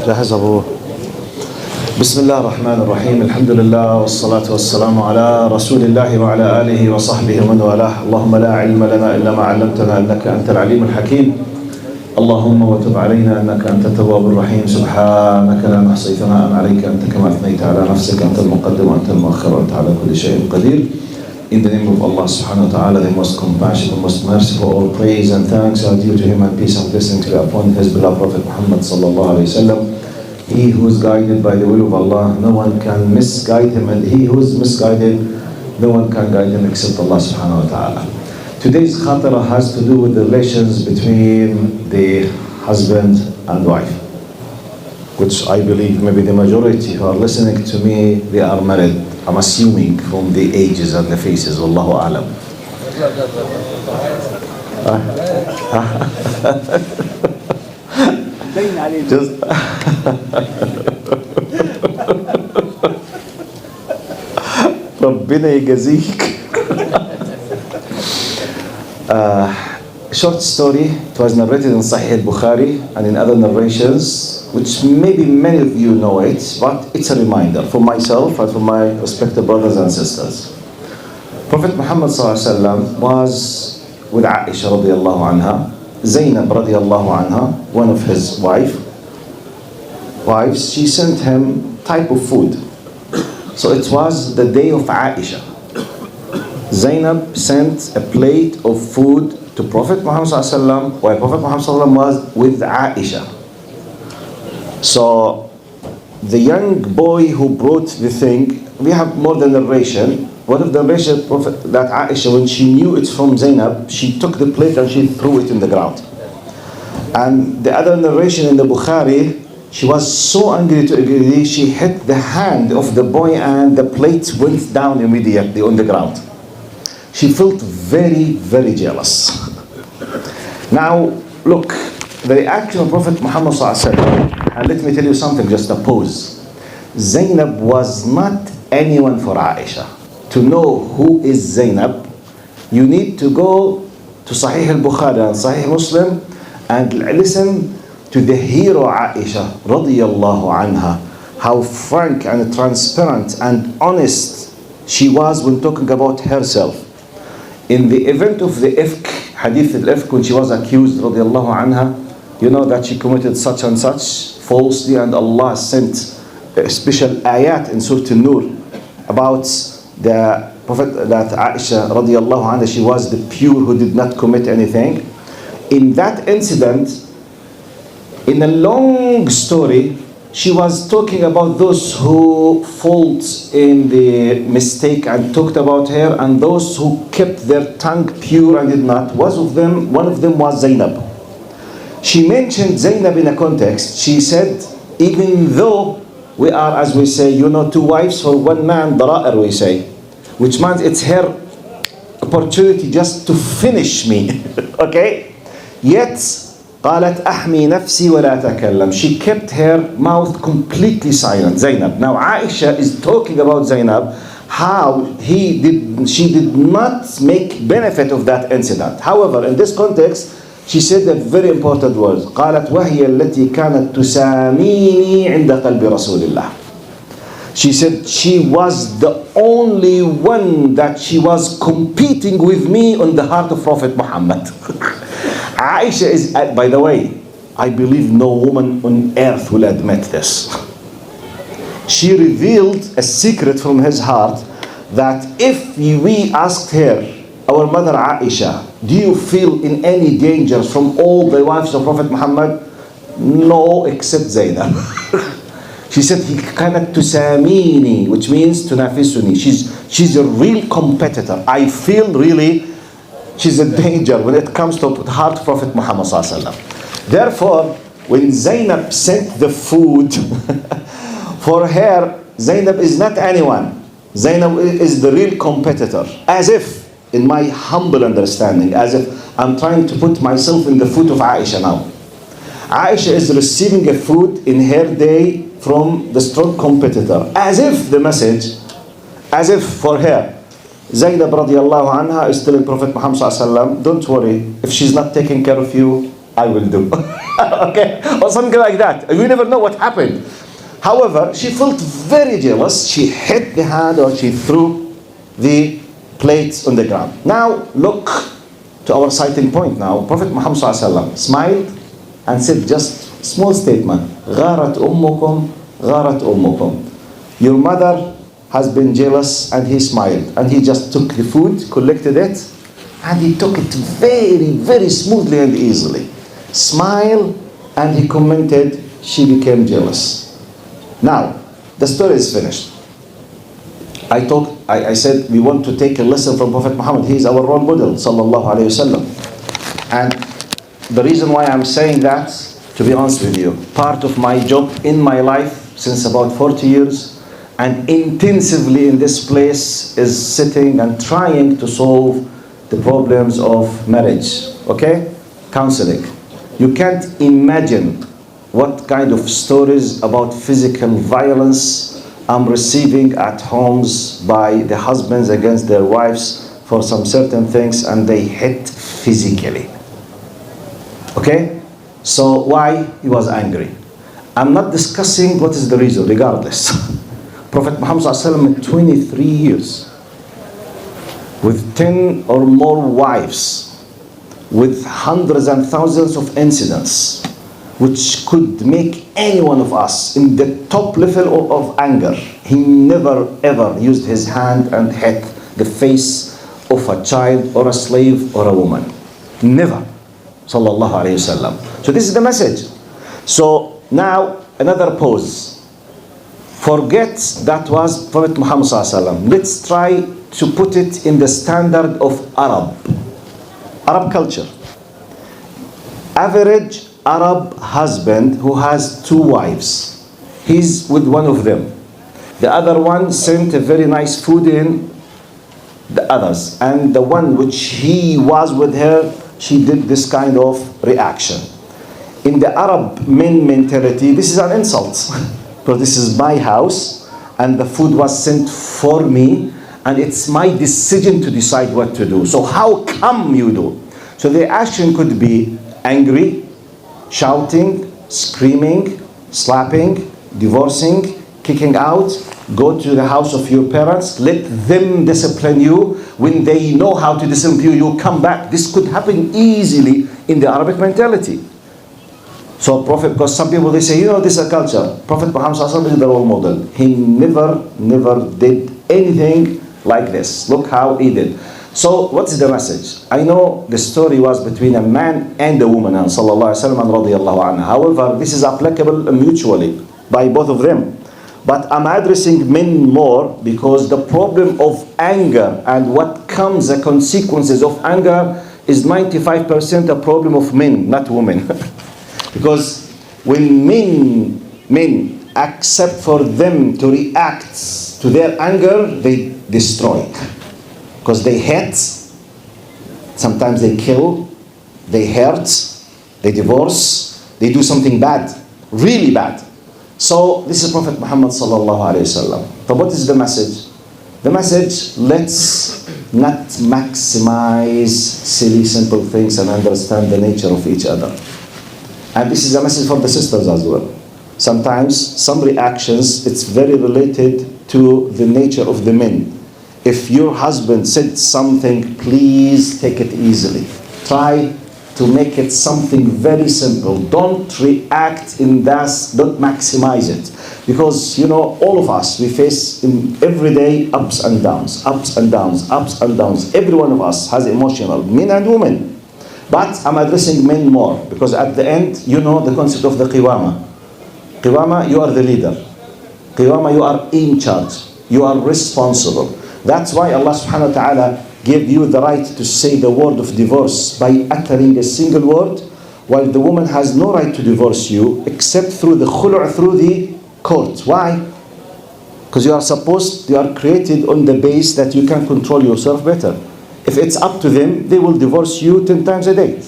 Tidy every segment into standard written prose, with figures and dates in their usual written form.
جاهز أبوه. بسم الله الرحمن الرحيم. الحمد لله والصلاة والسلام على رسول الله وعلى آله وصحبه ومن والاه. اللهم لا علم لنا إلا ما علمتنا إنك أنت العليم الحكيم. اللهم وتب علينا إنك أنت التواب الرحيم. سبحانك لا نحصي ثناء عليك أنت كما أثنيت على نفسك. أنت المقدم وأنت المؤخر وأنت على كل شيء قدير. In the name of Allah subhanahu wa ta'ala, the most compassionate, most merciful, all praise and thanks are due to Him, and peace and blessings be upon His beloved Prophet Muhammad sallallahu alayhi wa sallam. He who is guided by the will of Allah, no one can misguide him, and he who is misguided, no one can guide him except Allah subhanahu wa ta'ala. Today's khatara has to do with the relations between the husband and wife, which I believe maybe the majority who are listening to me, they are married. I'm assuming from the ages and the faces. Wallahu a'lam. Just ربنا يجازيك. Short story. It was narrated in Sahih al-Bukhari and in other narrations, which maybe many of you know it, but it's a reminder for myself and for my respected brothers and sisters. Prophet Muhammad sallallahu alaihi wasallam was with Aisha radiallahu anha, Zainab radiallahu anha, one of his wives. She sent him type of food. So it was the day of Aisha. Zainab sent a plate of food to Prophet Muhammad sallallahu alaihi wasallam, while Prophet Muhammad sallallahu alaihi wasallam was with Aisha. So the young boy who brought the thing, we have more than a narration. One of the narration that Aisha, when she knew it's from Zainab, she took the plate and she threw it in the ground. And the other narration in the Bukhari, she was so angry to agree, she hit the hand of the boy and the plate went down immediately on the ground. She felt very, very jealous. Now, look, the reaction of Prophet Muhammad sallallahu alaihi wasallam, and let me tell you something, just a pause. Zainab was not anyone for Aisha. To know who is Zainab, you need to go to Sahih al-Bukhari and Sahih Muslim and listen to the hero Aisha radiyallahu anha, how frank and transparent and honest she was when talking about herself. In the event of the ifk, hadith al-ifk, when she was accused radiyallahu anha, you know that she committed such and such falsely, and Allah sent a special ayat in Surah An-Nur about the Prophet, that Aisha radiyallahu anha, she was the pure who did not commit anything. In that incident, in a long story, she was talking about those who fault in the mistake and talked about her, and those who kept their tongue pure and did not. One of them was Zainab. She mentioned Zainab in a context. She said, even though we are, as we say, two wives for one man, dara'ir we say, which means it's her opportunity just to finish me. Okay? Yet, قالت أحمي نفسي ولا أتكلم. She kept her mouth completely silent. Zainab. Now Aisha is talking about Zainab, how she did not make benefit of that incident. However, in this context, she said a very important word. قالت وهي التي كانت تساميني عند قلب رسول الله. She said she was the only one that she was competing with me on the heart of Prophet Muhammad. Aisha is, by the way, I believe no woman on earth will admit this. She revealed a secret from his heart that if we asked her, our mother Aisha, do you feel in any danger from all the wives of Prophet Muhammad? No, except Zainab. She said, he كانت تساميني, which means تنافسني. She's a real competitor. I feel really she's a danger when it comes to the heart of Prophet Muhammad sallallahu alaihi wasallam. Therefore, when Zainab sent the food for her, Zainab is not anyone. Zainab is the real competitor. As if, in my humble understanding, as if I'm trying to put myself in the foot of Aisha now. Aisha is receiving a food in her day from the strong competitor. As if the message, as if for her, Zainab radiallahu anha is telling Prophet Muhammad sallallahu alaihi wasallam, don't worry, if she's not taking care of you, I will do. Okay? Or something like that. You never know what happened. However, she felt very jealous. She hit the hand or she threw the plates on the ground. Now, look to our citing point now. Prophet Muhammad ﷺ smiled and said just small statement. غارت أمكم غارت أمكم. Your mother has been jealous, and he smiled. And he just took the food, collected it, and he took it very, very smoothly and easily. Smile, and he commented, she became jealous. Now, the story is finished. I said we want to take a lesson from Prophet Muhammad. He is our role model, sallallahu alayhi wasallam. And the reason why I'm saying that, to be honest with you, part of my job in my life since about 40 years, and intensively in this place, is sitting and trying to solve the problems of marriage. Okay? Counseling. You can't imagine what kind of stories about physical violence I'm receiving at homes by the husbands against their wives for some certain things, and they hit physically. Okay? So why? He was angry. I'm not discussing what is the reason, regardless. Prophet Muhammad ﷺ, 23 years, with 10 or more wives, with hundreds and thousands of incidents, which could make any one of us in the top level of anger. He never ever used his hand and hit the face of a child or a slave or a woman. Never. Sallallahu alayhi wasallam. So this is the message. So now another pause. Forget that was Prophet Muhammad sallallahu alaihi wasallam. Let's try to put it in the standard of Arab culture. Average Arab husband who has 2 wives. He's with one of them. The other one sent a very nice food in the others. And the one which he was with her, she did this kind of reaction. In the Arab men mentality, this is an insult. Because this is my house, and the food was sent for me, and it's my decision to decide what to do. So how come you do? So the action could be angry, shouting, screaming, slapping, divorcing, kicking out, go to the house of your parents, let them discipline you. When they know how to discipline you, you come back. This could happen easily in the Arabic mentality. So Prophet, because some people they say, this is a culture. Prophet Muhammad is the role model. He never did anything like this. Look how he did. So what is the message? I know the story was between a man and a woman, and sallallahu alaihi wasallam and radiyallahu anha. However, this is applicable mutually by both of them. But I'm addressing men more because the problem of anger and what comes, the consequences of anger, is 95% a problem of men, not women. Because when men accept for them to react to their anger, they destroy. Because they hate, sometimes they kill, they hurt, they divorce, they do something bad, really bad. So this is Prophet Muhammad sallallahu alaihi wasallam. So what is the message? The message, let's not maximize silly simple things and understand the nature of each other. And this is a message for the sisters as well. Sometimes some reactions, it's very related to the nature of the men. If your husband said something, please take it easily. Try to make it something very simple. Don't react in that, don't maximize it. Because, all of us, we face in everyday ups and downs, ups and downs, ups and downs. Every one of us has emotional, men and women. But I'm addressing men more, because at the end, the concept of the qiwama. Qiwama, you are the leader. Qiwama, you are in charge. You are responsible. That's why Allah subhanahu wa ta'ala gave you the right to say the word of divorce by uttering a single word, while the woman has no right to divorce you except through the khulu', through the court. Why? Because you are created on the base that you can control yourself better. If it's up to them, they will divorce you 10 times a day.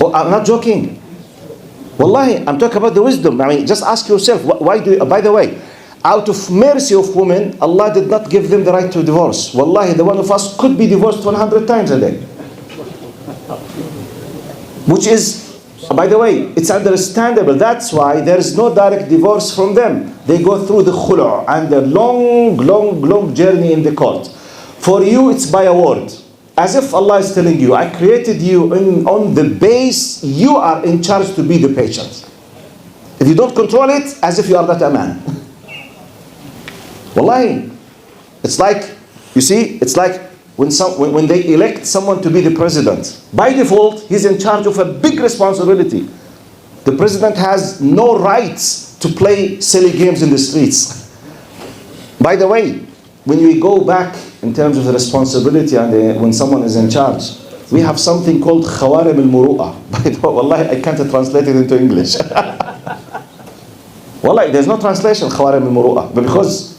Oh, I'm not joking. Wallahi, I'm talking about the wisdom. Just ask yourself, why do you, by the way, out of mercy of women, Allah did not give them the right to divorce. Wallahi, the one of us could be divorced 100 times a day. Which is, by the way, it's understandable. That's why there is no direct divorce from them. They go through the khulu' and the long journey in the court. For you, it's by a word. As if Allah is telling you, I created you on the base, you are in charge to be the patient. If you don't control it, as if you are not a man. Wallahi. It's like, you see, it's like when they elect someone to be the president. By default, he's in charge of a big responsibility. The president has no rights to play silly games in the streets. By the way, when we go back in terms of the responsibility and when someone is in charge, we have something called خوارم المروءة. By the way, wallahi, I can't translate it into English. Wallahi, there's no translation, خوارم المروءة, because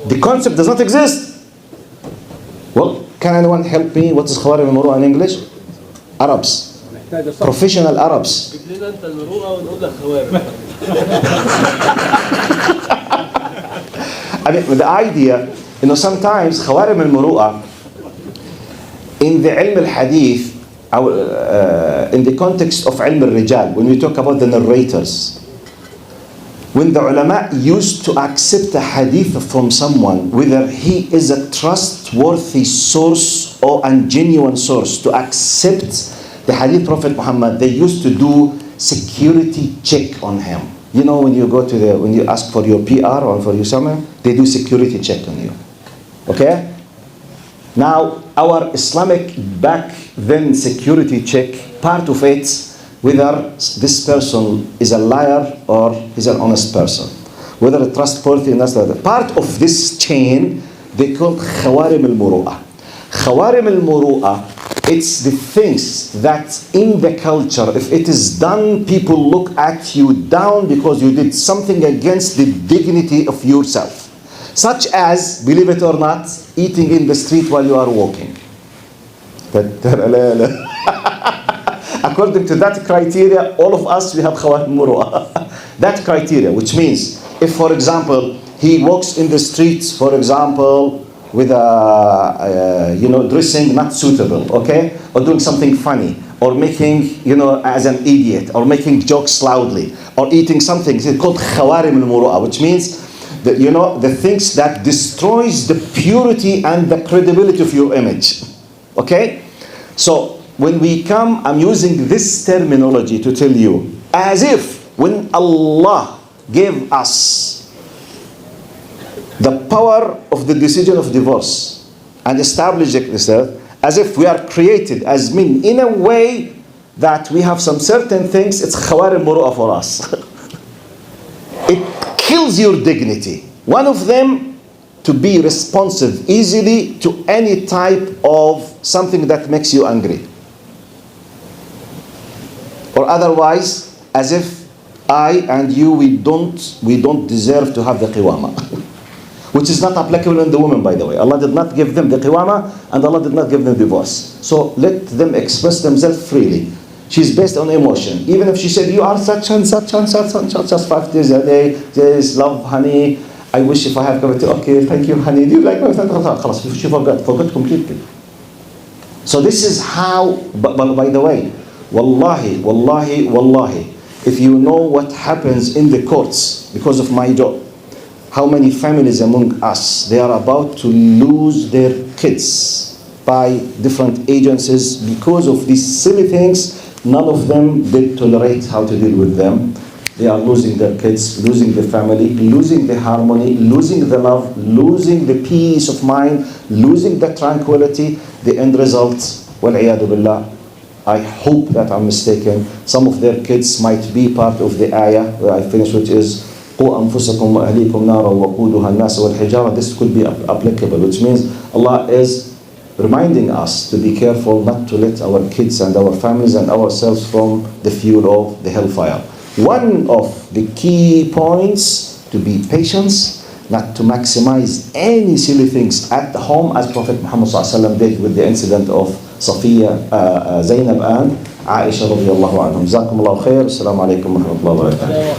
the concept does not exist. Well, can anyone help me? What is خوارم المروءة in English? Arabs. Professional Arabs. I mean, the idea, sometimes خوارم المروءة in the علم الحديث, in the context of علم الرجال, when we talk about the narrators, when the ulama used to accept a hadith from someone, whether he is a trustworthy source or a genuine source, to accept the hadith Prophet Muhammad, they used to do security check on him. You know, when you go to when you ask for your PR or for your summer, they do security check on you. Okay? Now, our Islamic back then security check, part of it, whether this person is a liar or is an honest person, whether a trustworthy and not. Part of this chain, they call خوارم المروءة. خوارم المروءة, it's the things that in the culture, if it is done, people look at you down because you did something against the dignity of yourself. Such as, believe it or not, eating in the street while you are walking. According to that criteria, all of us, we have خوارم المروءة. That criteria, which means, if for example, he walks in the streets, for example, with dressing not suitable, okay, or doing something funny, or making, as an idiot, or making jokes loudly, or eating something, it's called خوارم المروءة, which means that, the things that destroys the purity and the credibility of your image. Okay? So when we come, I'm using this terminology to tell you, as if when Allah gave us the power of the decision of divorce and established this earth, as if we are created as men in a way that we have some certain things, it's خوارم المروءة for us. It kills your dignity. One of them, to be responsive easily to any type of something that makes you angry. Or otherwise, as if I and you, we don't deserve to have the qiwama. Which is not applicable in the women, by the way. Allah did not give them the qiwama, and Allah did not give them divorce. So let them express themselves freely. She's based on emotion. Even if she said, you are such and such and such and such, just 5 days a day, just love, honey, I wish if I have come to, okay, thank you, honey, do you like my friend? She forgot completely. So this is how, but by the way, wallahi, if you know what happens in the courts because of my job, how many families among us, they are about to lose their kids by different agencies because of these silly things. None of them did tolerate how to deal with them. They are losing their kids, losing the family, losing the harmony, losing the love, losing the peace of mind, losing the tranquility. The end result, wal'iyadu billah, I hope that I'm mistaken, some of their kids might be part of the ayah where I finish, which is قُوا أَنفُسَكُمْ وَأَهْلِيكُمْ نَارًا وَقُودُهَا النَّاسُ وَالْحِجَارَةُ. This could be applicable, which means Allah is reminding us to be careful not to let our kids and our families and ourselves from the fuel of the hellfire. One of the key points, to be patient, not to maximize any silly things at the home, as Prophet Muhammad ﷺ did with the incident of Safiya, Zainab and Aisha radiallahu anhum. Jazakumullahu khair. Assalamu alaikum wa rahmatullahi wa barakatuh.